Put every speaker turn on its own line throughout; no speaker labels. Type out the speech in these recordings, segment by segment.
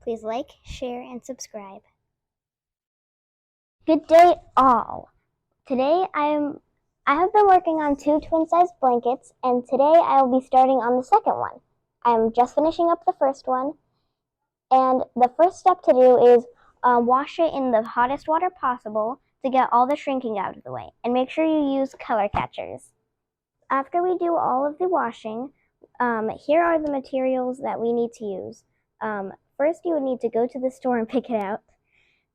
Please like, share, and subscribe. Good day, all. Today I have been working on 2 twin-sized blankets, and today I will be starting on the second one. I'm just finishing up the first one, and the first step to do is wash it in the hottest water possible to get all the shrinking out of the way, and make sure you use color catchers. After we do all of the washing, here are the materials that we need to use. First, you would need to go to the store and pick it out,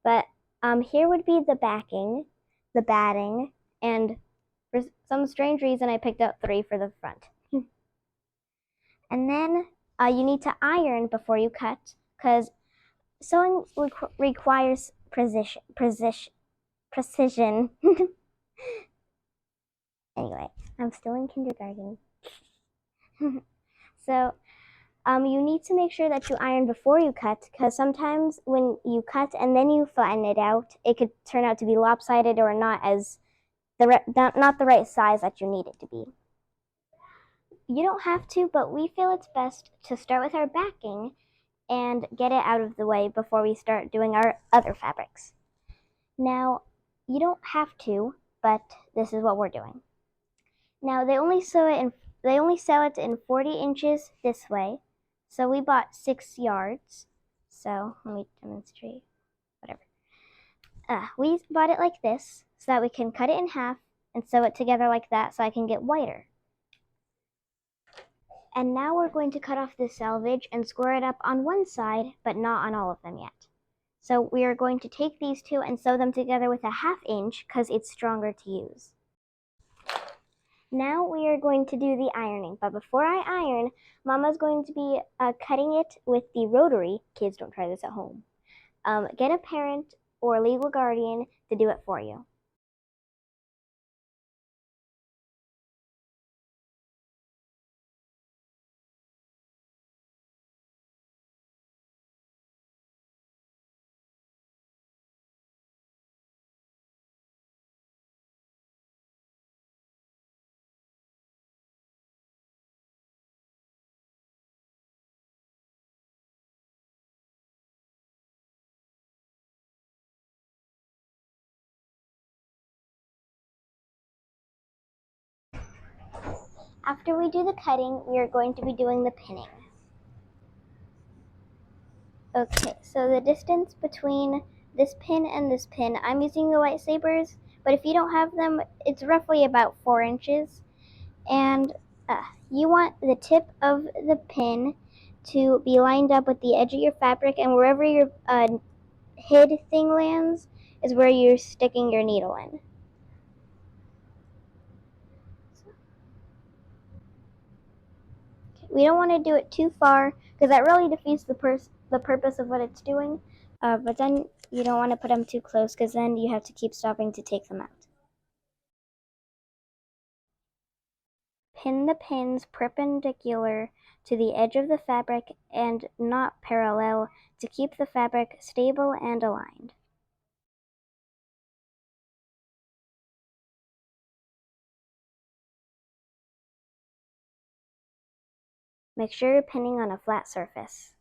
but here would be the backing, the batting, and for some strange reason I picked out 3 for the front. And then you need to iron before you cut, because sewing requires precision. Anyway, I'm still in kindergarten. So you need to make sure that you iron before you cut, because sometimes when you cut and then you flatten it out, it could turn out to be lopsided or not the right size that you need it to be. You don't have to, but we feel it's best to start with our backing and get it out of the way before we start doing our other fabrics. Now, you don't have to, but this is what we're doing. Now, they only sell it in 40 inches this way. So we bought 6 yards. So let me demonstrate. Whatever. We bought it like this so that we can cut it in half and sew it together like that so I can get wider. And now we're going to cut off the selvage and square it up on one side, but not on all of them yet. So we are going to take these 2 and sew them together with a 1/2 inch because it's stronger to use. Now we are going to do the ironing, but before I iron, Mama's going to be cutting it with the Rotary. Kids, don't try this at home. Get a parent or legal guardian to do it for you. After we do the cutting, we are going to be doing the pinning. Okay, so the distance between this pin and this pin, I'm using the lightsabers, but if you don't have them, it's roughly about 4 inches. And you want the tip of the pin to be lined up with the edge of your fabric, and wherever your hid thing lands is where you're sticking your needle in. We don't want to do it too far because that really defeats the purpose of what it's doing. But then you don't want to put them too close because then you have to keep stopping to take them out. Pin the pins perpendicular to the edge of the fabric and not parallel to keep the fabric stable and aligned. Make sure you're pinning on a flat surface.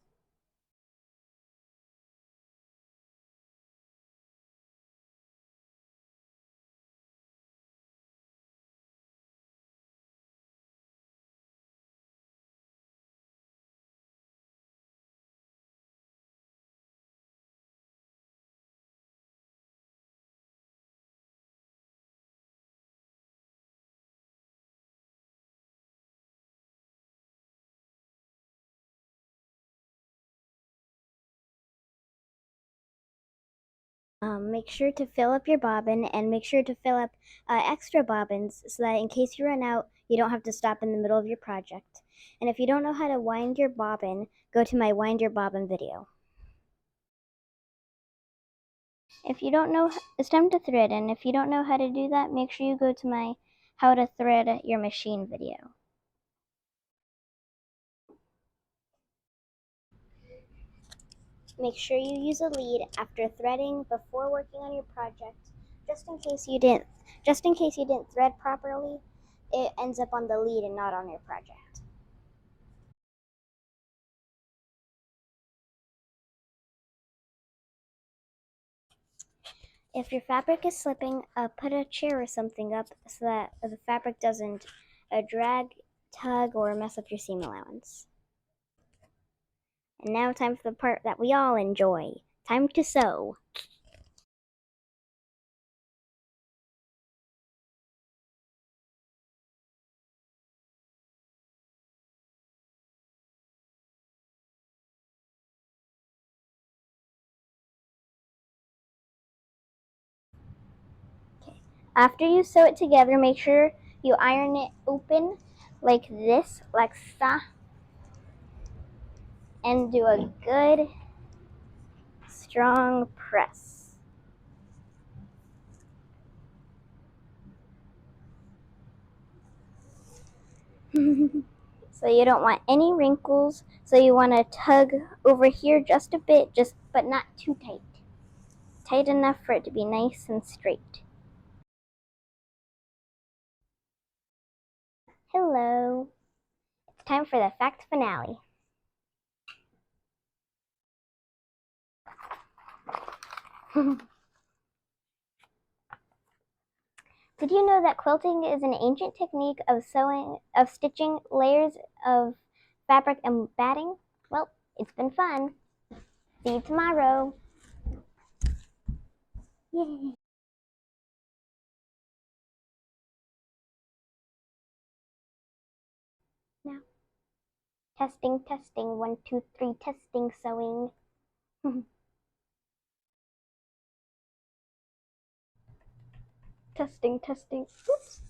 Make sure to fill up your bobbin and make sure to fill up extra bobbins so that in case you run out, you don't have to stop in the middle of your project. And if you don't know how to wind your bobbin, go to my Wind Your Bobbin video. If you don't know, it's time to thread, and if you don't know how to do that, make sure you go to my How to Thread Your Machine video. Make sure you use a lead after threading before working on your project, just in case you didn't thread properly. It ends up on the lead and not on your project. If your fabric is slipping, put a chair or something up so that the fabric doesn't drag, tug, or mess up your seam allowance. And now time for the part that we all enjoy. Time to sew. Okay. After you sew it together, make sure you iron it open like this, like ça, and do a good strong press. So you don't want any wrinkles, so you want to tug over here just a bit, but not too tight. Tight enough for it to be nice and straight. Hello. It's time for the fact finale. Did you know that quilting is an ancient technique of stitching layers of fabric and batting? Well, it's been fun. See you tomorrow. Yay. Now, testing, testing, 1, 2, 3, testing, sewing. Testing, testing. Oops.